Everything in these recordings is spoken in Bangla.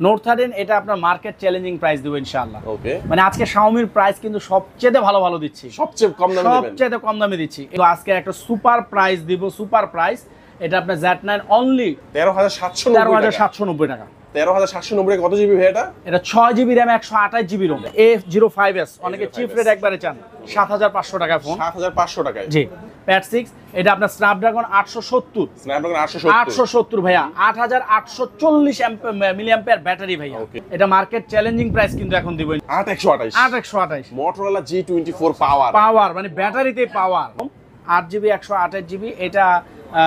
নোট 13 এটা আপনার মার্কেট চ্যালেঞ্জিং প্রাইস দেব ইনশাআল্লাহ। ওকে, মানে আজকে Xiaomi এর প্রাইস কিন্তু সবচেয়ে ভালো ভালো দিচ্ছি, সবচেয়ে কম দামে দিবেন, সবচেয়ে কম দামে দিচ্ছি। তো আজকে একটা সুপার প্রাইস দিব, সুপার প্রাইস। এটা আপনার Z9 অনলি 13,790 টাকা। 13,790 কত জিবি ভাই এটা? এটা 6GB RAM 128GB ROM A05s, অনেকে চিপ রেট একবারে চান, 7,500 টাকা ফোন, 7,500 টাকায়। জি, প্যাড 6। এটা আপনার স্ন্যাপড্রাগন 870 ভাইয়া, 8,840 মিলিঅ্যাম্পিয়ার ব্যাটারি ভাইয়া। এটা মার্কেট চ্যালেঞ্জিং প্রাইস কিন্তু এখন দিব 8,128 Motorola G24 পাওয়ার, মানে ব্যাটারিতে পাওয়ার। 8GB 128GB এটা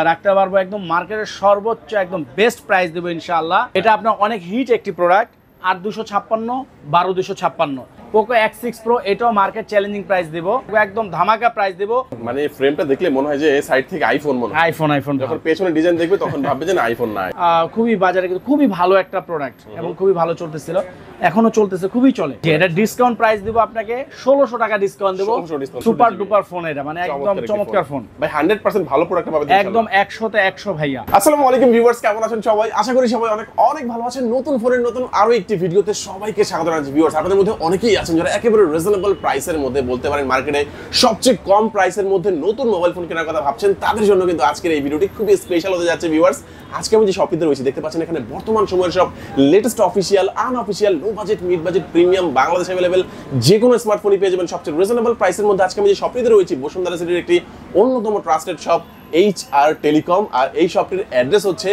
রাখতে পারবো একদম মার্কেটের সর্বোচ্চ একদম বেস্ট প্রাইস দেবো ইনশাআল্লাহ। এটা আপনার অনেক হিট একটি প্রোডাক্ট, 8,256, 12,256। পোকো X6 Pro এটাও মার্কেট চ্যালেঞ্জিং প্রাইস দেব, একদম ধামাকা প্রাইস দেব। মানে ফ্রেমটা দেখলে মনে হয় যে এই সাইড থেকে আইফোন মনে হয়, আইফোন যখন পেছনে ডিজাইন দেখবে তখন ভাববে যে না আইফোন না। খুবই বাজারে কিন্তু খুবই ভালো একটা প্রোডাক্ট এবং খুবই ভালো চলতেছিল, এখনো চলতেছে, খুবই চলে। এটা ডিসকাউন্ট প্রাইস দেব আপনাকে 1,600 টাকা ডিসকাউন্ট দেব। সুপার ডুপার ফোন এটা, মানে একদম চমৎকার ফোন ভাই, 100% ভালো প্রোডাক্ট পাবেন একদম 100তে 100 ভাইয়া। আসসালামু আলাইকুম ভিউয়ার্স, কেমন আছেন সবাই? আশা করি সবাই অনেক অনেক ভালো আছেন। নতুন ফোনের নতুন আরো একটি ভিডিওতে সবাইকে স্বাগত জানাচ্ছি। ভিউয়ার্স, আপনাদের মধ্যে অনেকেই আছেন যারা একেবারে রিজনেবল প্রাইসের মধ্যে, বলতে পারেন মার্কেটে সবচেয়ে কম প্রাইসের মধ্যে নতুন মোবাইল ফোন কেনার কথা ভাবছেন, তাদের জন্য কিন্তু আজকের এই ভিডিওটি খুবই স্পেশাল হতে যাচ্ছে। ভিউয়ার্স, আজকে আমি যে শপটিতে রয়েছি দেখতে পাচ্ছেন, এখানে বর্তমান সময়ের সব latest official, unofficial, low budget, mid budget, premium, Bangladesh available যে কোনো স্মার্টফোনই পেয়ে যাবেন সবচেয়ে রিজনেবল প্রাইসের মধ্যে। আজকে আমি যে শপটিতে রয়েছি বসুন্ধরা সিটির একটি অন্যতম ট্রাস্টেড শপ HR টেলিকম, আর এই শপটির অ্যাড্রেস হচ্ছে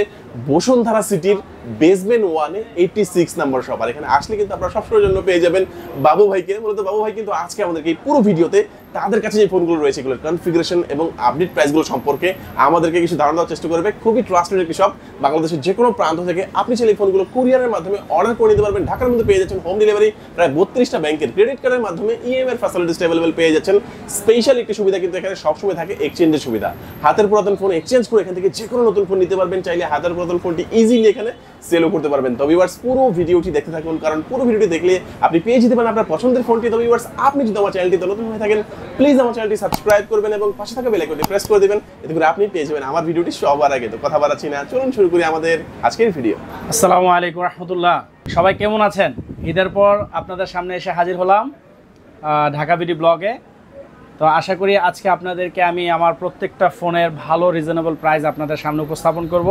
বসুন্ধরা সিটির বেসমেন্ট 1-এ 86 নম্বর শপ। আর এখানে আসলে কিন্তু আপনারা সবসময়ের জন্য পেয়ে যাবেন বাবু ভাইকে। মূলত বাবু ভাই কিন্তু আজকে আমাদেরকে এই পুরো ভিডিওতে তাদের কাছে যে ফোনগুলো রয়েছে এগুলোর কনফিগারেশন এবং আপডেট প্রাইসগুলো সম্পর্কে আমাদেরকে কিছু ধারণা দেওয়ার চেষ্টা করবে। খুবই ট্রাস্টেড একটি শপ, বাংলাদেশের যে কোনো প্রান্ত থেকে আপনি চাইলে এই ফোনগুলো কুরিয়ারের মাধ্যমে অর্ডার করে নিতে পারবেন। ঢাকার মধ্যে পেয়ে যাচ্ছেন হোম ডেলিভারি, প্রায় 32টা ব্যাংকের ক্রেডিট কার্ডের মাধ্যমে EMI এর ফ্যাসিলিটিস অ্যাভেলেবল পেয়ে যাচ্ছেন। স্পেশাল একটি সুবিধা কিন্তু এখানে সবসময় থাকে, এক্সচেঞ্জের সুবিধা। হাতের পুরাতন ফোন এক্সচেঞ্জ করে এখান থেকে যে কোনো নতুন ফোন নিতে পারবেন, চাইলে হাতের পুরাতন ফোনটি ইজিলি এখানে সেলও করতে পারবেন। তো ভিউয়ার্স, পুরো ভিডিওটি দেখতে থাকুন, কারণ পুরো ভিডিওটি দেখলে আপনি পেয়ে যেতে পারেন আপনার পছন্দের ফোনটি। তো ভিউয়ার্স, আপনি যদি আমার চ্যানেলটিতে নতুন হয়ে থাকেন প্লিজ আমার চ্যানেলটি সাবস্ক্রাইব করবেন এবং পাশে থাকা বেল আইকনটি প্রেস করে দিবেন, এতে করে আপনি পেয়ে যাবেন আমার ভিডিওটি সবার আগে। তো কথা বাড়াচ্ছি না, চলুন শুরু করি আমাদের আজকের ভিডিও। আসসালামু আলাইকুম রাহমাতুল্লাহ, সবাই কেমন আছেন? ঈদের পর আপনাদের সামনে এসে হাজির হলাম ঢাকা বিডি ব্লগে। তো আশা করি আজকে আপনাদেরকে আমি আমার প্রত্যেকটা ফোনের ভালো রিজনেবল প্রাইস আপনাদের সামনে উপস্থাপন করব,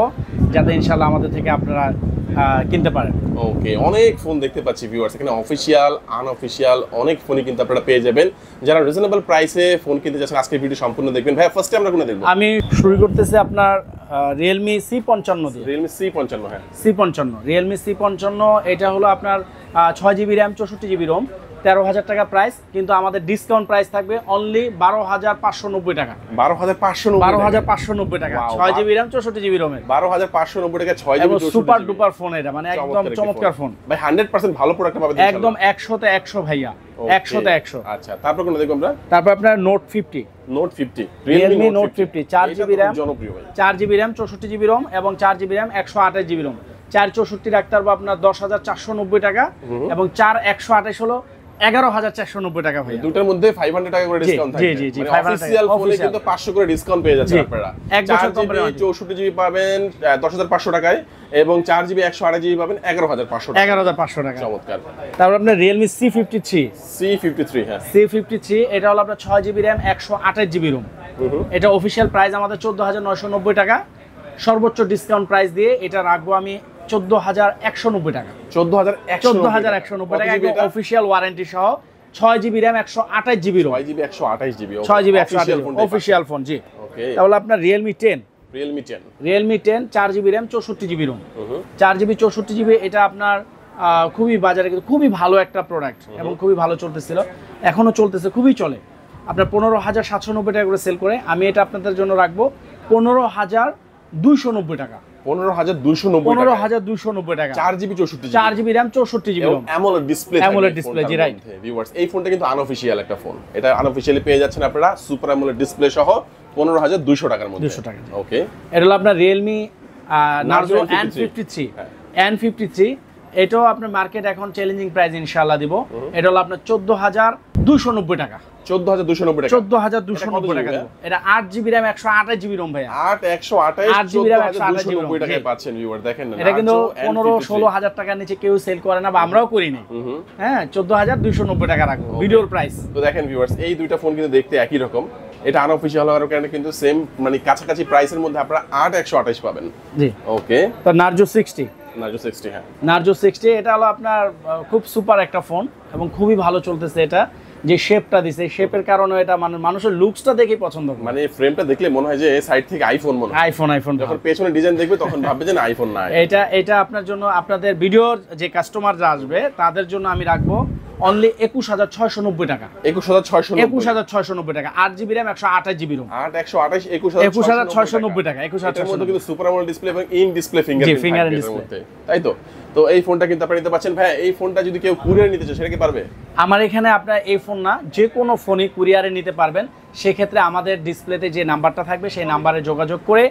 যাতে ইনশাল্লাহ আমাদের থেকে আপনারা কিনতে পারেন। ওকে, অনেক ফোন দেখতে পাচ্ছি ভিউয়ার্স, এখানে অফিসিয়াল, আনঅফিসিয়াল অনেক ফোনই কিন্তু আপনারা পেয়ে যাবেন। যারা রিজনেবল প্রাইসে ফোন কিনতে যাচ্ছেন আজকের ভিডিও সম্পূর্ণ দেখবেন। ভাই, ফার্স্টে আমরা কোনটা দেখব? আমি শুরু করতেছি আপনার Realme C55 দিয়ে। Realme C55, হ্যাঁ C55, Realme C55। এটা হলো আপনার 6GB RAM 64GB ROM, 13,000 টাকা প্রাইস, কিন্তু আমাদের ডিসকাউন্ট প্রাইস থাকবে অনলি 12,590 টাকা। 12,590 টাকা 6GB RAM 64GB ROM এর 12,590 টাকা 6GB সুপার ডুপার ফোন এটা, মানে একদম চমৎকার ফোন ভাই। 100% ভালো প্রোডাক্ট পাবেন একদম 100তে 100 ভাইয়া, 100তে 100। আচ্ছা, তারপর কোন দেখব আমরা? তারপর আপনার Note 50, Realme Note 50 4GB RAM, জনপ্রিয় ভাই। 4GB RAM 64GB ROM এবং 4GB RAM 128GB ROM। 464 রাখতে পারবো আপনার 10,490 টাকা এবং 4,128 হলো 11,490 টাকা ভাই। দুটোর মধ্যে 500 টাকা করে ডিসকাউন্ট থাকবে। জি, মানে অফিশিয়াল ফোনে কিন্তু 500 করে ডিসকাউন্ট পেয়ে যাচ্ছেন আপনারা। 64GB পাবেন 10,500 টাকায় এবং 4GB 128GB পাবেন 11,500 টাকা। 11,500 টাকা, চমৎকার। তারপর আপনার Realme C53, হ্যাঁ C53 এটা হলো আপনার 6GB RAM 128GB ROM। এটা অফিশিয়াল প্রাইস আমাদের 14,990 টাকা। সর্বোচ্চ ডিসকাউন্ট প্রাইস দিয়ে এটা রাখবো আমি 14,190 টাকা। 14,190 টাকা একদম অফিশিয়াল ওয়ারেন্টি সহ। 6GB RAM 128GB ROM, 6GB 128GB official phone. জি, ওকে। তাহলে আপনার Realme 10, 4GB RAM 64GB ROM, 4GB 64GB। এটা আপনার খুবই বাজারে কিন্তু খুবই ভালো একটা প্রোডাক্ট এবং খুবই ভালো চলতেছিল, এখনো চলতেছে, খুবই চলে। আপনার 15,790 টাকা করে সেল করে, আমি এটা আপনাদের জন্য রাখবো 15,290 টাকা। 15,290 টাকা 4GB 4GB RAM 64GB ROM, AMOLED display. জি, রাইট। ভিউয়ার্স, এই ফোনটা কিন্তু আনঅফিশিয়াল একটা ফোন। এটা আনঅফিশিয়ালি পেয়ে যাচ্ছেন আপনারা সুপার AMOLED ডিসপ্লে সহ 15,200 টাকার মধ্যে। 200 টাকা, ওকে। এটা হলো আপনার Realme Narzo N53, এটাও আপনার মার্কেট এখন চ্যালেঞ্জিং প্রাইস ইনশাআল্লাহ দিব। এটা হলো আপনার 14,290 টাকা। 14,290 টাকা। 14,290 টাকা দিব। এটা 8GB RAM 128GB ROM ভাইয়া। 8/128 14,290 টাকায় পাচ্ছেন ভিউয়ার, দেখেন না। এটা কিন্তু 15-16 হাজার টাকার নিচে কেউ সেল করে না, বা আমরাও করি না। হ্যাঁ, 14,290 টাকা রাখবো ভিডিওর প্রাইস। তো দেখেন ভিউয়ার্স, এই দুইটা ফোন কিন্তু দেখতে একই রকম। এটা আনঅফিশিয়াল হওয়ার কারণে কিন্তু সেম মানে কাছাকাছি প্রাইসের মধ্যে আপনারা 8/128 পাবেন। জি ওকে। তো নার্জো 60, নার্জো 60, হ্যাঁ নার্জো 60 এটা হলো আপনার খুব সুপার একটা ফোন এবং খুবই ভালো চলতেছে। এটা যে শেপটা দিছে, এই শেপের কারণে এটা মানুষের লুকসটা দেখেই পছন্দ করে। মানে ফ্রেমটা দেখলে মনে হয় যে এই সাইড থেকে আইফোন মনে হয়। আইফোন যখন পেছনে ডিজাইন দেখবে তখন ভাববে যে না আইফোন না। এটা আপনার জন্য, আপনাদের ভিডিওর যে কাস্টমাররা আসবে তাদের জন্য আমি রাখবো অনলি 21,690 টাকা। 21,690 টাকা। 8GB RAM 128GB ROM। 8/128 21,690 টাকা। এটার মধ্যে কিন্তু সুপার আমোলেড ডিসপ্লে এবং ইন ডিসপ্লে ফিঙ্গারপ্রিন্ট ডিসপ্লে, তাই তো। তো এই ফোনটা কিন্তু আপনি নিতে পাচ্ছেন ভাই। এই ফোনটা যদি কেউ কুরিয়ার নিতে চায় সেটা কি পারবে? আমার এখানে আপনার এই ফোন না, যে কোনো ফোনই কুরিয়ারে নিতে পারবেন। সেক্ষেত্রে আমাদের ডিসপ্লেতে যে নাম্বারটা থাকবে সেই নাম্বারে যোগাযোগ করে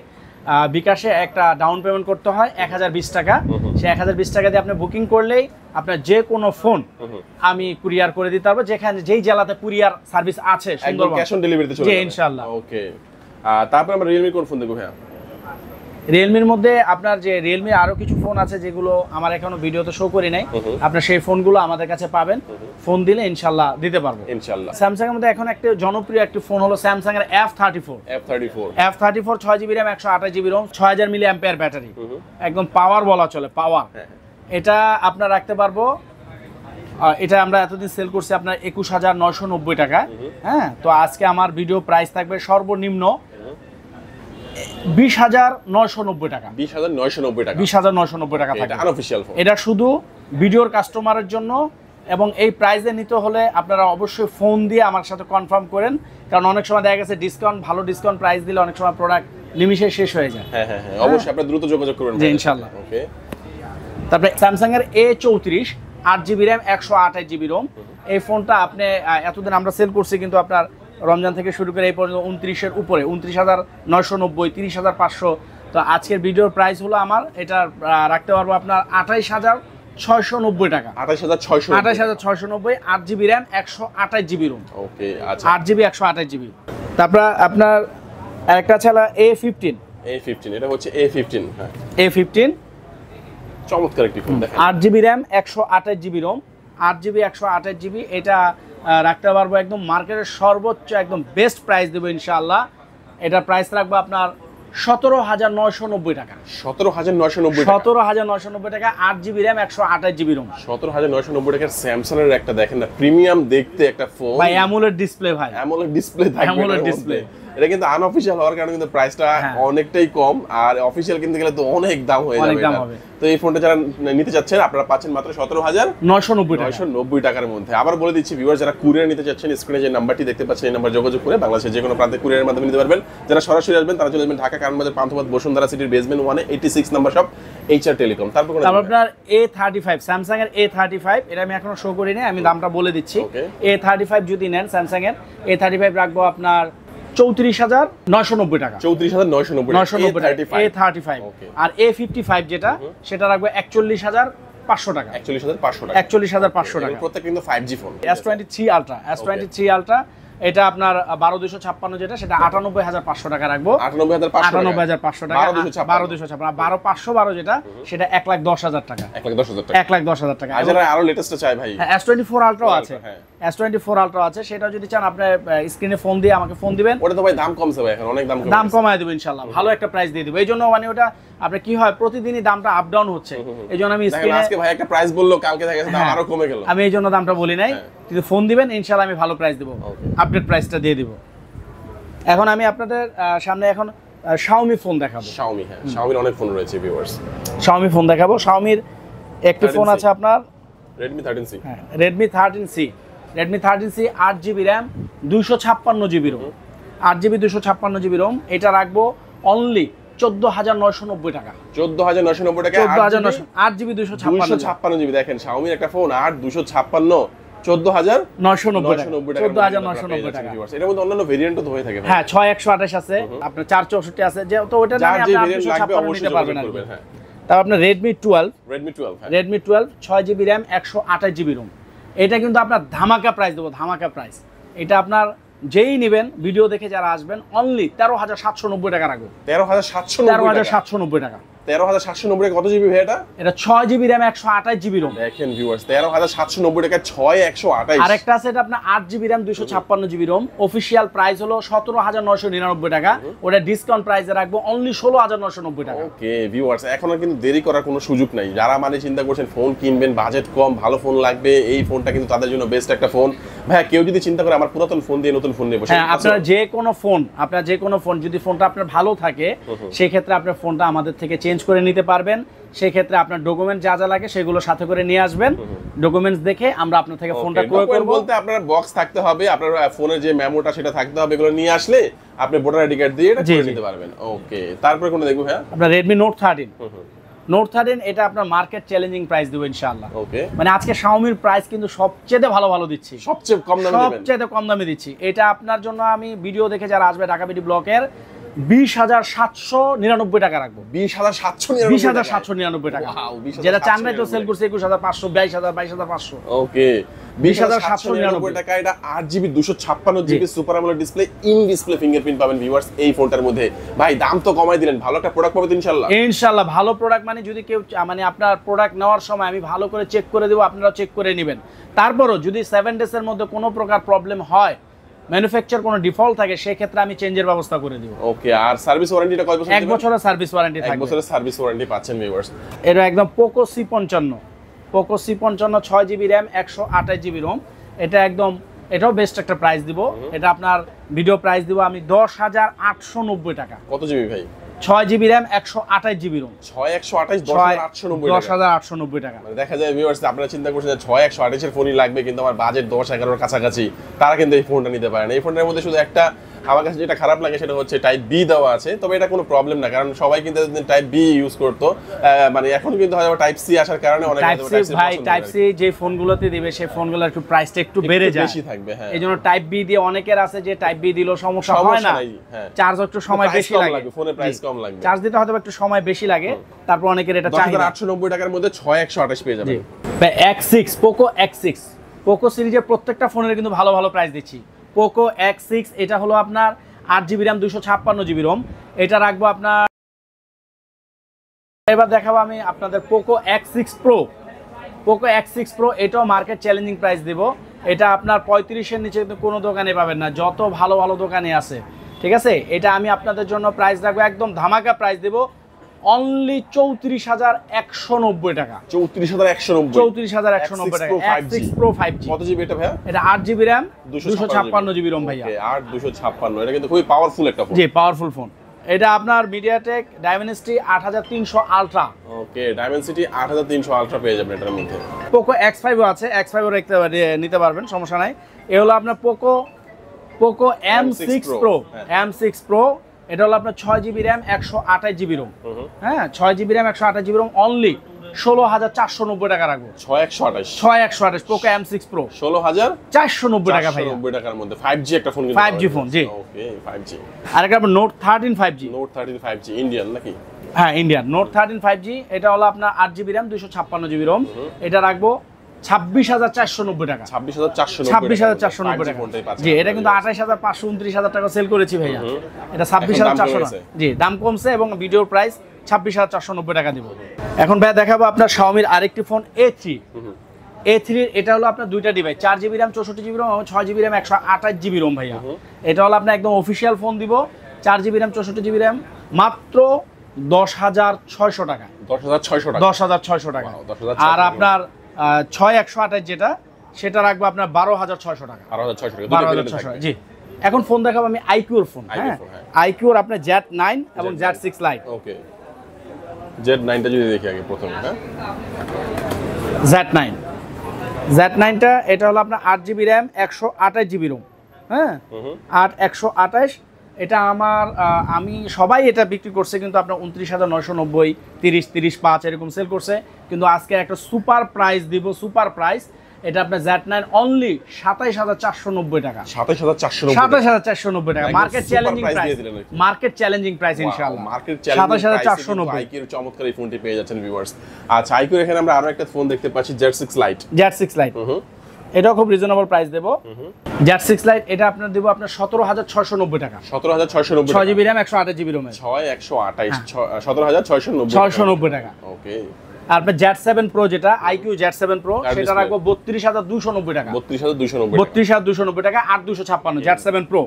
বিকাশে একটা ডাউন পেমেন্ট করতে হয় 1020 টাকা। সেই 1020 টাকা দিয়ে আপনি বুকিং করলেই আপনার যে কোনো ফোন আমি কুরিয়ার করে দিতে পারবো, যেখানে যেই জেলাতে কুরিয়ার সার্ভিস আছে একদম ক্যাশ অন ডেলিভারিতে চলে যাবে ইনশাআল্লাহ। ওকে। তারপর আমরা Realme কোন ফোন দেখব ভাই? রিয়েলমির মধ্যে আপনার যে রিয়েলমি আরো কিছু ফোন আছে যেগুলো আমার এখনো ভিডিওতে শো করি নাই, আপনার সেই ফোনগুলো আমাদের কাছে পাবেন। ফোন দিলে ইনশাআল্লাহ দিতে পারবো ইনশাআল্লাহ। স্যামসাং এর মধ্যে এখন একটা জনপ্রিয় একটা ফোন হলো স্যামসাং এর F34 6GB RAM 128GB ROM 6000 mAh battery, একদম পাওয়ার বলা চলে, পাওয়ার। এটা আপনার রাখতে পারবো। এটা আমরা এতদিন সেল করছি আপনার 21,990 টাকা। হ্যাঁ, তো আজকে আমার ভিডিও প্রাইস থাকবে সর্বনিম্ন 20,990 টাকা। 20,990 টাকা। 20,990 টাকা এটা আনঅফিশিয়াল ফোন। এটা শুধু ভিডিওর কাস্টমারের জন্য। এবং এই প্রাইসে নিতে হলে আপনারা অবশ্যই ফোন দিয়ে আমার সাথে কনফার্ম করেন, কারণ অনেক সময় দেখা গেছে ডিসকাউন্ট, ভালো ডিসকাউন্ট প্রাইস দিলে অনেক সময় প্রোডাক্ট নিমিষে শেষ হয়ে যায়। হ্যাঁ হ্যাঁ হ্যাঁ, অবশ্যই আপনারা দ্রুত যোগাযোগ করবেন জি ইনশাআল্লাহ। ওকে। তারপরে স্যামসাং এর A34 8GB RAM 128GB ROM। এই ফোনটা আপনি এতদিন আমরা সেল করছি, কিন্তু আপনার রমজান থেকে শুরু করে এই পর্যন্ত 29-এর উপরে, 29,990, 30,500। তো আজকের ভিডিওর প্রাইস হলো আমার এটা রাখতে পারবো আপনার 28,690 টাকা। 28,690 8GB RAM 128GB ROM। ওকে আচ্ছা, 8GB 128GB। তারপর আপনার আরেকটা ছিল A15। এটা হচ্ছে A15। হ্যাঁ, A15 চমৎকার একটি ফোন। দেখেন 8GB RAM 128GB ROM, 8GB 128GB। এটা রাখতে পারবো একদম মার্কেটের সর্বোচ্চ একদম বেস্ট প্রাইস দেবো ইনশাআল্লাহ। এটার প্রাইস রাখবো আপনার 17,990 টাকা। 17,990 টাকা। 8GB RAM 128GB ROM। 17,990 টাকার স্যামসাং এর একটা দেখেন না, প্রিমিয়াম দেখতে একটা ফোন ভাই, অ্যামোলেড ডিসপ্লে ভাই, অ্যামোলেড ডিসপ্লে থাকবে। AMOLED display. এটা কিন্তু আনঅফিশিয়াল হওয়ার কারণে কিন্তু প্রাইসটা অনেকটাই কম, আর অফিশিয়াল কিনতে গেলে তো অনেক দাম হয়ে যাবে এটা। তো এই ফোনটা যারা নিতে চাচ্ছেন আপনারা পাচ্ছেন মাত্র 17,990 টাকার মধ্যে। আবার বলে দিচ্ছি ভিউয়ার, যারা কুরিয়ার নিতে চাচ্ছেন স্ক্রিনে যে নাম্বারটি দেখতে পাচ্ছেন এই নাম্বার যোগাযোগ করে বাংলাদেশের যে কোনো প্রান্তে কুরিয়ারের মাধ্যমে নিতে পারবেন। যারা সরাসরি আসবেন তারা চলে আসবেন ঢাকা কারণবাজার পান্থপথ বসুন্ধরা সিটির basement 1 86 number shop HR telecom. তারপর আপনার A35 স্যামসাং এর A35, এটা আমি এখনো শো করি নাই, আমি দামটা বলে দিচ্ছি। A35 যদি নেন স্যামসাং এর A35 রাখবো আপনার 34,990 টাকা। 34,990 টাকা A35। আর A55 যেটা, সেটা রাখবো 41,500 টাকা। 41,500 টাকা। প্রত্যেক কিন্তু 5G ফোন। S23 Ultra এটা আপনার 12,256 যেটা, সেটা 98,500 টাকা রাখবো। 98,500 টাকা। 12,512 যেটা, সেটা 1,10,000 টাকা। 1,10,000 টাকা। আর যারা আরো লেটেস্ট চাই ভাই, S24 Ultra আছে। S24 Ultra আছে, সেটা যদি চান আপনি স্ক্রিনে ফোন দিয়ে আমাকে ফোন দিবেন। ওটা তো ভাই দাম কমছে ভাই, এখন অনেক দাম কমায় দেব ইনশাআল্লাহ। ভালো একটা প্রাইস দিয়ে দেব। এইজন্য মানে ওটা আপনি কি হয়, প্রতিদিনই দামটা আপ ডাউন হচ্ছে। এইজন্য আমি স্ক্রিনে আজকে ভাই একটা প্রাইস বললো, কালকে দেখা গেছে দাম আরো কমে গেল। আমি এইজন্য দামটা বলি নাই, কিন্তু ফোন দিবেন ইনশাআল্লাহ আমি ভালো প্রাইস দেব, আপডেট প্রাইসটা দিয়ে দেব। এখন আমি আপনাদের সামনে এখন Xiaomi ফোন দেখাবো। Xiaomi, হ্যাঁ, Xiaomi-র অনেক ফোন রয়েছে ভিউয়ার্স। Xiaomi ফোন দেখাবো। Xiaomi-র একটি ফোন আছে আপনার Redmi 13C। হ্যাঁ, Redmi 13C 8GB RAM 256GB ROM। 8GB 256GB ROM। এটা রাখবো অনলি 14,990 টাকা। 14,990 টাকা। 8GB 256GB। দেখেন Xiaomi-র একটা ফোন 8 256 14,990 টাকা। 14,990 টাকা। এর মধ্যে অন্যান্য ভেরিয়েন্টও তো হয়ে থাকে। হ্যাঁ, 6128 আছে, আপনার 464 আছে, যে তো ওটা নিয়ে আপনি 856 নিতে পারবেন আর কি। তারপর আপনার রেডমি 12, রেডমি 12, হ্যাঁ Redmi 12 6GB RAM 128GB Rome. এটা কিন্তু আপনার ধামাকা প্রাইস দেবো, ধামাকা প্রাইস। এটা আপনার যেই নেবেন ভিডিও দেখে যারা আসবেন অনলি 13,790 টাকা রাখবো। 13,790 টাকা। 13,790 কত জিবি ভাই এটা? এটা 6GB র্যাম 128GB রোম। দেখেন ভিউয়ার্স 13,790 টাকা 6 128। আরেকটা আছে এটা আপনার 8GB RAM 256GB Rome. Official price হলো 17,999 টাকা। ওটা ডিসকাউন্ট প্রাইসে রাখবো অনলি 16,990 টাকা। ওকে ভিউয়ার্স, এখন আর কিন্তু দেরি করার কোনো সুযোগ নাই। যারা মানে চিন্তা করছেন ফোন কিনবেন, বাজেট কম, ভালো ফোন লাগবে, এই ফোনটা কিন্তু তাদের জন্য বেস্ট একটা ফোন। ভাই কেউ যদি চিন্তা করে আমার পুরাতন ফোন দিয়ে নতুন ফোন নেব, হ্যাঁ, আপনার যে কোনো ফোন যদি ফোনটা আপনার ভালো থাকে সেই ক্ষেত্রে আপনার ফোনটা আমাদের থেকে চেঞ্জ করে নিতে পারবেন। সেই ক্ষেত্রে আপনার ডকুমেন্ট যা যা লাগে সেগুলো সাথে করে নিয়ে আসবেন। ডকুমেন্টস দেখে আমরা আপনার থেকে ফোনটা ক্রয় করব। বলতে আপনার বক্স থাকতে হবে, আপনার ফোনের যে মেমোটা সেটা থাকতে হবে, এগুলো নিয়ে আসলে আপনি ভোটার আইডি কার্ড দিয়ে এটা করে নিতে পারবেন। ওকে, তারপরে কোনটা দেখব ভাই? আপনার Redmi Note 13। Note 13 এটা আপনার মার্কেট চ্যালেঞ্জিং প্রাইস দেব ইনশাআল্লাহ। ওকে, মানে আজকে Xiaomi এর প্রাইস কিন্তু সবচেয়ে ভালো দিচ্ছি, সবচেয়ে কম দামে দিবেন, সবচেয়ে কম দামে দিচ্ছি। এটা আপনার জন্য আমি ভিডিও দেখে যারা আসবে ঢাকা বিডি ব্লকের 20,799 টাকা রাখবো। 20,799 টাকা। যেটা চাংরাই তো সেল করছে 21,500, 22,000, 22,500। ওকে, 20,799 টাকা। এটা 8GB 256GB super AMOLED display, in display fingerprint পাবেন ভিউয়ার্স এই ফোনটার মধ্যে। ভাই দাম তো কমাই দিলেন, ভালো একটা প্রোডাক্ট পাবেন ইনশাআল্লাহ। ইনশাআল্লাহ ভালো প্রোডাক্ট, মানে যদি কেউ মানে আপনার প্রোডাক্ট নেওয়ার সময় আমি ভালো করে চেক করে দেব, আপনারা চেক করে নেবেন। তারপরও যদি 7 ডেজ এর মধ্যে কোনো প্রকার প্রবলেম হয়, ম্যানুফ্যাকচার কোনো ডিফল্ট থাকে, সেই ক্ষেত্রে আমি চেঞ্জের ব্যবস্থা করে দিব। ওকে, আর সার্ভিস ওয়ারেন্টিটা কয় বছর? 1 বছরের সার্ভিস ওয়ারেন্টি থাকবে। 1 বছরের সার্ভিস ওয়ারেন্টি পাচ্ছেন ভিউয়ার্স। এটা একদম Poco C55, Poco C55 6GB RAM 128GB Rome. এটা একদম, এটাও বেস্ট একটা প্রাইস দিব। এটা আপনার ভিডিও প্রাইস দিব আমি 10,890 টাকা। কত জিবি ভাই? 6GB RAM 128GB Rome. 6,128 10,890 টাকা। মানে দেখা যায় ভিউয়ার্স আপনারা চিন্তা করছেন যে 6,128 এর ফোনই লাগবে, কিন্তু আমার বাজেট 10-11 এর কাছাকাছি, তারা কিন্তু এই ফোনটা নিতে পারেন। এই ফোনটার মধ্যে শুধু একটা আমার কাছে যেটা খারাপ লাগে সেটা হচ্ছে টাইপ বি দেওয়া আছে, তবে এটা কোনো প্রবলেম না, কারণ সবাই কিন্তু টাইপ বি ইউজ করতো, মানে এখন কিন্তু হয়তো টাইপ সি আসার কারণে অনেক টাইপ সি যে ফোনগুলোতে দিবে সেই ফোনগুলোর একটু প্রাইসটা একটু বেড়ে যায়, বেশি থাকবে। হ্যাঁ, এইজন্য টাইপ বি দিয়ে অনেকের আছে যে টাইপ বি দিলেও সমস্যা হয় না, চার্জ একটু সময় বেশি লাগে, ফোনে প্রাইস কম লাগবে, চার্জ দিতে হয়তো একটু সময় বেশি লাগে, তারপর অনেকের এটা চাহিদা। 890 টাকার মধ্যে 6,128 পেয়ে যাবেন। X6, Poco X6, Poco সিরিজের প্রত্যেকটা ফোনের কিন্তু ভালো প্রাইস দিচ্ছি। Poco X6 এটা হলো আপনার 8GB র্যাম 256GB রোম। এটা রাখবো আপনার, এবার দেখাবো আমি আপনাদের Poco X6 Pro। Poco X6 Pro এটাও মার্কেট চ্যালেঞ্জিং প্রাইস দেব। এটা আপনার 35-এর নিচে কিন্তু কোনো দোকানে পাবেন না, যত ভালো দোকানে আছে, ঠিক আছে। এটা আমি আপনাদের জন্য প্রাইস রাখবো একদম ধামাকা প্রাইস দেব অনলি 34,190 টাকা। 34,190 টাকা। X6 Pro 5G। কত জিবি এটা ভাইয়া? এটা 8GB র্যাম 256GB রোম ভাইয়া। 8,256, এটা কিন্তু খুবই পাওয়ারফুল একটা ফোন। জি, পাওয়ারফুল ফোন। এটা আপনার মিডিয়াটেক ডাইমেনসিটি 8300 আলট্রা। ওকে, ডাইমেনসিটি 8300 আলট্রা পেয়ে যাবেন এটার মধ্যে। Poco X5 ও আছে, X5 ও নিতে পারবেন, সমস্যা নাই। এ হলো আপনার Poco M6 Pro। M6 Pro এটা হলো আপনার 6GB র্যাম 128GB রোম। হ্যাঁ, 6GB RAM 128GB Rome only 16,490 টাকা রাখবো। 6,128 Poco M6 Pro 16,490 টাকা ভাই। 90 টাকার মধ্যে 5G একটা ফোন, 5G ফোন। জি, ওকে 5G। আরেকটা আপনার Note 13 5G। Note 13 5G Indian নাকি? হ্যাঁ, ইন্ডিয়ান। Note 13 5G এটা হলো আপনার 8GB র্যাম 256GB রোম। এটা রাখবো 26,490 টাকা। 26,490 টাকা। জি, এটা কিন্তু 28,500 29,000 টাকা সেল করেছি ভাইয়া। এটা 26,400। জি, দাম কমছে এবং ভিডিওর প্রাইস 26,490 টাকা দিব। এখন ভাই দেখাবো আপনার Xiaomi এর আরেকটি ফোন A3। এটা হলো আপনার দুইটা device, 4GB RAM 64GB Rome এবং 6GB র্যাম 128GB রোম ভাইয়া। এটা হলো আপনার একদম অফিশিয়াল ফোন দিব, 4GB র্যাম 64GB র্যাম, মাত্র 10,600 টাকা। 10,600 টাকা। আর আপনার 6,128 যেটা, সেটা রাখবো আপনার 12,600 টাকা। 12,600। জি, এখন ফোন দেখাবো আমি iQOO ফোন। হ্যাঁ, iQOO আপনার Z9 এবং Z6 Lite। ওকে, Z9টা যদি দেখি আগে প্রথমে। হ্যাঁ, Z9টা এটা হলো আপনার 8GB র্যাম 128GB রোম। হ্যাঁ, 128। এটা আমি সবাই এটা বিক্রি করছে কিন্তু আপনার 29,990, 30, 35 এরকম সেল করছে, কিন্তু আজকে একটা সুপার প্রাইস দিব, সুপার প্রাইস এটা আপনার Z9 অনলি 27490 টাকা। 27490 27490 টাকা market challenging price, market challenging price ইনশাআল্লাহ। মার্কেট চ্যালেঞ্জিং 27490 আইকিউর চমৎকার এই ফোনটি পেয়ে যাচ্ছেন ভিউয়ার্স। আচ্ছা, আইকিউর এখানে আমরা আরো একটা ফোন দেখতে পাচ্ছি Z6 Lite। Z6 Lite এটাও খুব রিজনেবল প্রাইস দেব। Z6 Lite এটা আপনার দেব আপনার 17690 টাকা। 17690 6 জিবি RAM 128 জিবি ROM 6128 17690 690 টাকা। ওকে। আর আপনার Z7 Pro যেটা IQ Z7 Pro সেটা রাখবো 32290 টাকা। 32290 টাকা 8256 Z7 Pro।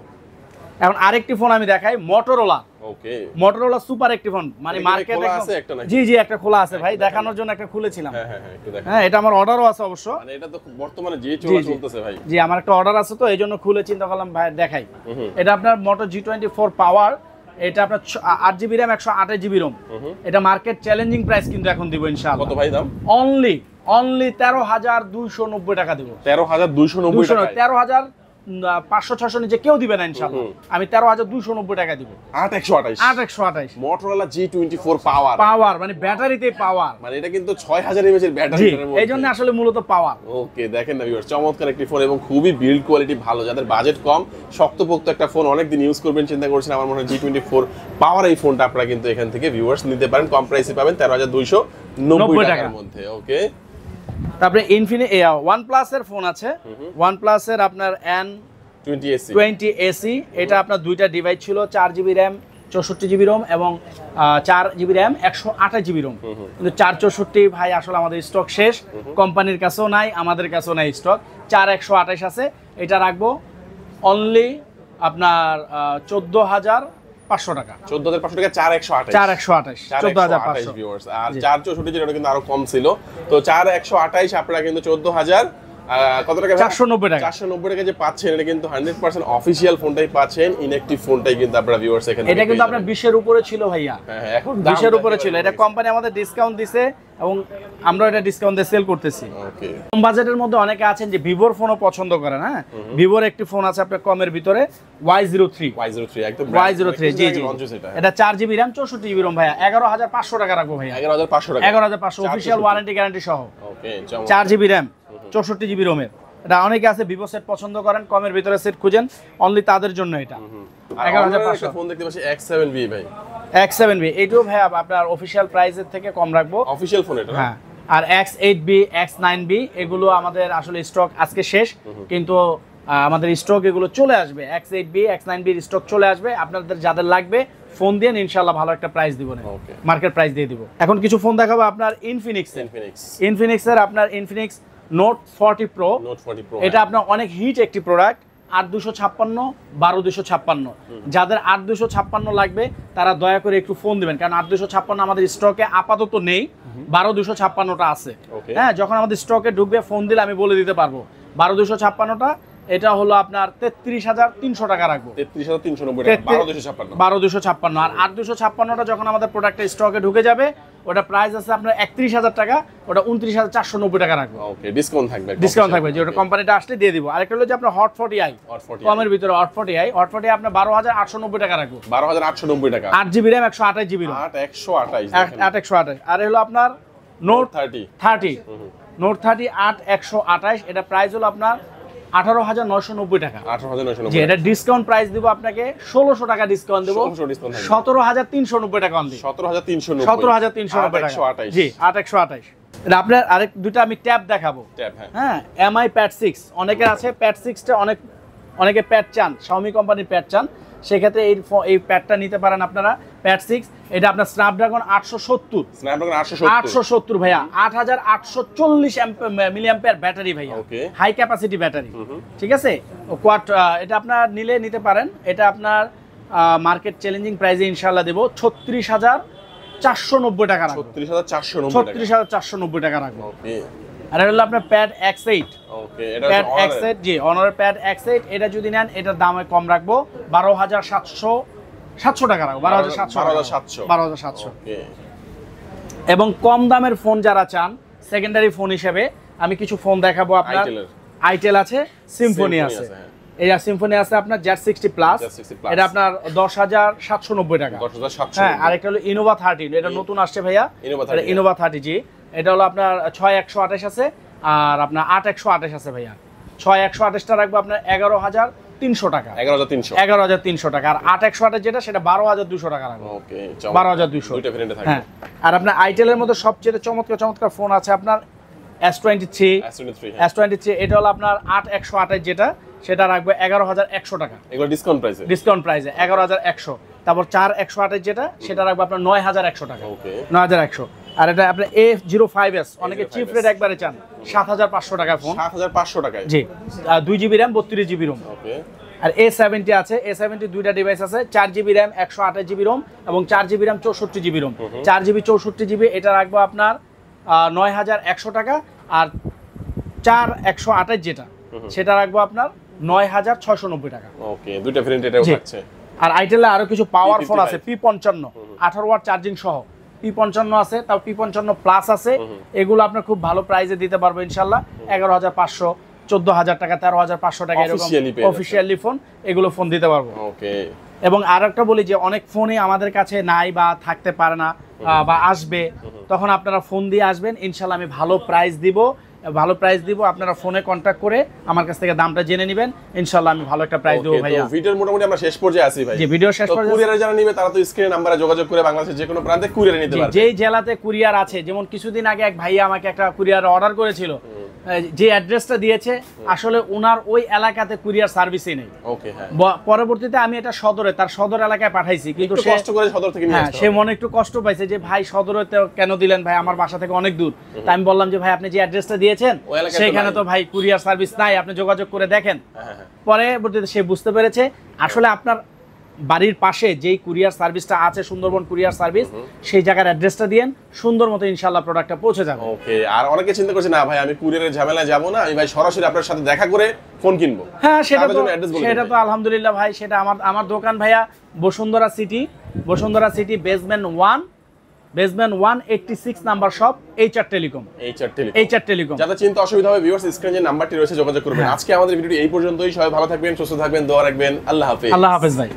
এখন আরেকটি ফোন আমি দেখাই, Motorola। ওকে, Motorola সুপার একটি ফোন, মানে মার্কেটে খোলা আছে একটা নাকি? জি জি একটা খোলা আছে ভাই, দেখানোর জন্য একটা খুলেছিলাম। হ্যাঁ হ্যাঁ একটু দেখেন। হ্যাঁ এটা আমার অর্ডারও আছে অবশ্য, মানে এটা তো বর্তমানে যে চলতেছে ভাই। জি আমার একটা অর্ডার আছে তো এইজন্য খুলে চিন্তা করলাম ভাই দেখাই। এটা আপনার Moto G24 পাওয়ার, এটা আপনার 8 জিবি RAM 128 জিবি ROM। এটা মার্কেট চ্যালেঞ্জিং প্রাইস কিন্তু এখন দিব ইনশাআল্লাহ। কত ভাই দাম? অনলি 13290 টাকা দেব। 13290 টাকা। 13500-600 নিচে কেউ দিবে না ইনশাআল্লাহ। আমি 13290 টাকা দিব। 8128 Motorola G24 পাওয়ার মানে ব্যাটারিতে পাওয়ার, মানে এটা কিন্তু 6000 mAh এর ব্যাটারি এর মধ্যে, এইজন্য আসলে মূলত পাওয়ার। ওকে, দেখেন না ভিউয়ার্স, চমৎকার একটি ফোন এবং খুবই বিল্ড কোয়ালিটি ভালো। যাদের বাজেট কম, শক্তপোক্ত একটা ফোন অনেক দিন ইউজ করবেন চিন্তা করছেন, আমার মনে হয় G24 পাওয়ার এই ফোনটা আপনারা কিন্তু এখান থেকে ভিউয়ার্স নিতে পারেন। কম প্রাইসে পাবেন 13290 টাকার মধ্যে। ওকে। তারপরে OnePlus এর ফোন আছে, OnePlus এর আপনার N20AC। এটা আপনার দুইটা ডিভাইস ছিল, 4 জিবি RAM 64 জিবি ROM এবং 4 জিবি RAM 128 জিবি ROM। কিন্তু 464 ভাই আসলে আমাদের স্টক শেষ, কোম্পানির কাছেও নাই, আমাদের কাছেও নাই স্টক। 4128 আছে, এটা রাখবো অনলি আপনার 14500 টাকা। 14500 টাকা 4128 14500 ভিউয়ার্স। আর 464 যেটা কিন্তু আরো কম ছিল, তো 4128 আপনারা কিন্তু 14000 কত টাকা? 490 টাকা। 490 টাকা যে পাচ্ছেন, এটা কিন্তু 100% অফিশিয়াল ফোনটাই পাচ্ছেন, ইনঅ্যাকটিভ ফোনটাই কিন্তু আপনারা ভিউয়ার্স এখানে। এটা কিন্তু আপনার 20 এর উপরে ছিল ভাইয়া। হ্যাঁ এখন 20 এর উপরে ছিল, এটা কোম্পানি আমাদের ডিসকাউন্ট দিছে এবং আমরা এটা ডিসকাউন্ট দিয়ে সেল করতেছি। ওকে। কম বাজেটের মধ্যে অনেকে আছেন যে ভিভোর ফোনও পছন্দ করেন। হ্যাঁ, ভিভোর একটি ফোন আছে আপনার কমের ভিতরে Y03 একদম Y03 জি জি। এটা 4 জিবি RAM 64 জিবি ROM ভাইয়া, 11500 টাকা রাখবো ভাইয়া। 11500 টাকা, 11500 অফিশিয়াল ওয়ারেন্টি গ্যারান্টি সহ। ওকে। 4 জিবি RAM 64 জিবি ROM এর। এটা অনেকে আছে ভিভো সেট পছন্দ করেন, কমের ভিতরে সেট খুঁজেন, অনলি তাদের জন্য এটা। 11500 ফোন দেখতে পাচ্ছি X7V ভাই। X7V এটাও ভাই আপনার অফিশিয়াল প্রাইসের থেকে কম রাখবো, অফিশিয়াল ফোন এটা। হ্যাঁ। আর X8B X9B এগুলো আমাদের আসলে স্টক আজকে শেষ, কিন্তু আমাদের স্টক এগুলো চলে আসবে। X8B X9B স্টক চলে আসবে, আপনাদের যাদের লাগবে ফোন দিয়ে ইনশাআল্লাহ ভালো একটা প্রাইস দিব না, মার্কেট প্রাইস দিয়ে দিব। এখন কিছু ফোন দেখাবো আপনার ইনফিনিক্স এর আপনার ইনফিনিক্স Note 40 Pro। এটা আপনার অনেক হিট একটি প্রোডাক্ট, 8256 12256। যাদের 8256 লাগবে তারা দয়া করে একটু ফোন দিবেন, কারণ 8256 আমাদের স্টকে আপাতত নেই, 12256টা আছে। হ্যাঁ, যখন আমাদের স্টকে ঢুকবে ফোন দিলে আমি বলে দিতে পারবো। 12256টা এটা হলো আপনার 33300 টাকা রাখবো। 33390 টাকা 12256। আর 8256টা যখন আমাদের প্রোডাক্টটা স্টকে ঢুকে যাবে, ওটা প্রাইস আছে আপনার 31000 টাকা, ওটা 29490 টাকা রাখবো। ওকে, ডিসকাউন্ট থাকবে যে ওটা কোম্পানিটা আসলে দিয়ে দিব। আরেকটা হলো যে আপনার Hot 40i কমের ভিতরে Hot 40i আপনার 12890 টাকা রাখবো। 12890 টাকা। 8 জিবি RAM 128 জিবি ROM। 128 আর হলো আপনার Note 30 Note 30 8128। এটা প্রাইস হলো আপনার 18990 টাকা। 18990। জি, এটা ডিসকাউন্ট প্রাইস দিব আপনাকে 1600 টাকা ডিসকাউন্ট দেব। 17390 টাকা অনলি। 17390 টাকা। জি 8128। এটা আপনার আরেক দুটো আমি ট্যাব দেখাবো। হ্যাঁ, MI Pad 6 অনেকের আছে, Pad 6টা অনেকে প্যাড চান, Xiaomi কোম্পানির প্যাড চান, সেক্ষেত্রে এই প্যাডটা নিতে পারেন আপনারা। Pad 6 এটা আপনার স্ন্যাপড্রাগন 870 ভাইয়া, 8840 মিলিঅ্যাম্পিয়ার ব্যাটারি ভাইয়া, হাই ক্যাপাসিটি ব্যাটারি। ঠিক আছে, কোয়াড এটা আপনার নিতে পারেন। এটা আপনার মার্কেট চ্যালেঞ্জিং প্রাইসে ইনশাআল্লাহ দেব 36490 টাকা রাখবো। 36490 টাকা রাখবো। আর এটা হলো আপনার Pad X8। Pad X8 জি, অনারের Pad X8 এটা যদি নেন এটার দাম কম রাখবো, 12700 টাকা রাখবো। 12700। এবং কম দামের ফোন যারা চান সেকেন্ডারি ফোন হিসেবে আমি কিছু ফোন দেখাবো আপনার। আইটেল আছে, সিম্ফনি আছে। এই সিম্ফনি আছে আপনার Z60 প্লাস, এটা আপনার 10790 টাকা। হ্যাঁ, আর একটা হলো ইনোভা 30, এটা নতুন আসছে ভাইয়া, ইনোভা 30 জি, এটা হলো আপনার 6128 আছে, আর আপনার 8128 আছে ভাইয়া। 6128টা রাখবো আপনার 11300 টাকা, 11300 টাকা। আর 8128 যেটা সেটা 12200 টাকা রাখবো। ওকে, 12200 দুইটা ভেরিয়েন্টে থাকবে। হ্যাঁ, আর আপনার আইটেলের মধ্যে সবচেয়ে চমৎকার ফোন আছে আপনার S23, এটা হলো আপনার 8128 যেটা, সেটা রাখবো 11100 টাকা। এগুলো ডিসকাউন্ট প্রাইসে 11100। তারপর 4128 যেটা, সেটা রাখবো আপনার 9100 টাকা। ওকে, 9100। আর এটা আপনার A05s, অনেকে চিপ রেট একবারে চান, 7500 টাকা ফোন। 7500 টাকায়? জি, 2GB RAM 32GB ROM। ওকে। আর A70 আছে, A70 দুইটা ডিভাইস আছে, 4GB RAM 128GB ROM এবং 4GB RAM 64GB ROM। 4GB 64GB এটা রাখবো আপনার 9100 টাকা। আর 4128 যেটা, সেটা রাখবো আপনার 9690 টাকা। ওকে, দুইটা ভেরিয়েন্ট এটাও থাকছে। আর আইটেলে আরো কিছু পাওয়ার ফোন আছে, P55 18 ওয়াট চার্জিং সহ, P55 আছে, তাও P55 প্লাস আছে। এগুলো আপনার খুব ভালো প্রাইসে দিতে পারবো ইনশাআল্লাহ। 11500, 14000 টাকা, 13500 টাকা এরকম অফিশিয়ালি ফোন, এগুলো ফোন দিতে পারবো। ওকে। এবং আরেকটা বলি যে অনেক ফোনই আমাদের কাছে নাই বা থাকতে পারে না বা আসবে, তখন আপনারা ফোন দিয়ে আসবেন, ইনশাআল্লাহ আমি ভালো প্রাইস দিব। আপনারা ফোনে কন্টাক্ট করে আমার কাছ থেকে দামটা জেনে নেবেন, ইনশাআল্লাহ আমি ভালো একটা প্রাইস দেব ভাইয়া। তো ভিডিওর মোটামুটি আমরা শেষ পর্যায়ে আছি ভাই। জি, ভিডিও শেষ পর্যায়ে। কুরিয়ারে যারা নিবে তারা তো স্ক্রিনে নাম্বারে যোগাযোগ করে বাংলাদেশের যে কোনো প্রান্তে কুরিয়ারে নিতে পারবে। যেই জেলাতে কুরিয়ার আছে, যেমন কিছুদিন আগে এক ভাইয়া আমাকে একটা কুরিয়ার অর্ডার করেছিল, যে অ্যাড্রেসটা দিয়েছে আসলে ওনার ওই এলাকাতে কুরিয়ার সার্ভিসই নেই। ওকে, হ্যাঁ। সদরে আমি এটা তার সদর এলাকায় পাঠাইছি, কিন্তু সে কষ্ট করে সদর থেকে নিয়ে আসতে সে মনে একটু কষ্ট পাইছে যে ভাই সদরে কেন দিলেন ভাই, আমার বাসা থেকে অনেক দূর। তাই আমি বললাম যে ভাই আপনি যে অ্যাড্রেসটা দিয়েছেন সেখানে তো ভাই কুরিয়ার সার্ভিস নাই, আপনি যোগাযোগ করে দেখেন। পরবর্তীতে সে বুঝতে পেরেছে আসলে আপনার বাড়ির পাশে যেই কুরিয়ার সার্ভিসটা আছে, সুন্দরবন কুরিয়ার সার্ভিস, সেই জায়গার অ্যাড্রেসটা দিয়েন, সুন্দর মতো ইনশাআল্লাহ প্রোডাক্টটা পৌঁছে যাবে। ওকে। আর অনেকে চিন্তা করছে না ভাই আমি কুরিয়ারের ঝামেলায় যাব না, আমি ভাই সরাসরি আপনার সাথে দেখা করে ফোন কিনবো। হ্যাঁ, সেটা তো আলহামদুলিল্লাহ ভাই, সেটা আমার দোকান ভাইয়া Bashundhara city basement 1 86 number shop, HR telecom. যাদের চিন্তা অসুবিধা হবে ভিউয়ার্স স্ক্রিনে যে নাম্বারটি রয়েছে যোগাযোগ করবেন। আজকে আমাদের ভিডিওটি এই পর্যন্তই। সবাই ভালো থাকবেন, সুস্থ থাকবেন, দোয়া রাখবেন। আল্লাহ হাফেজ। ভাই।